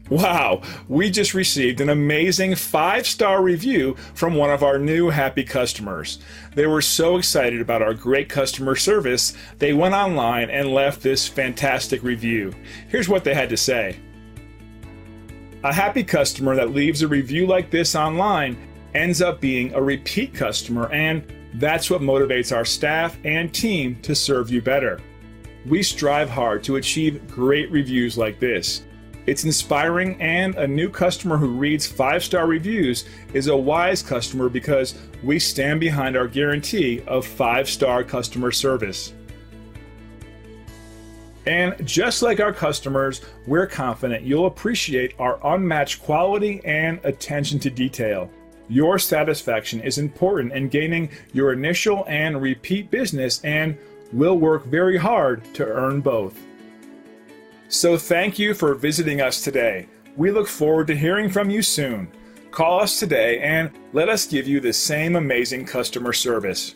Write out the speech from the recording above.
Wow, we just received an amazing 5-star review from one of our new happy customers. They were so excited about our great customer service, they went online and left this fantastic review. Here's what they had to say. A happy customer that leaves a review like this online ends up being a repeat customer, and that's what motivates our staff and team to serve you better. We strive hard to achieve great reviews like this. It's inspiring, and a new customer who reads 5-star reviews is a wise customer because we stand behind our guarantee of 5-star customer service. And just like our customers, we're confident you'll appreciate our unmatched quality and attention to detail. Your satisfaction is important in gaining your initial and repeat business, and we'll work very hard to earn both. So thank you for visiting us today. We look forward to hearing from you soon. Call us today and let us give you the same amazing customer service.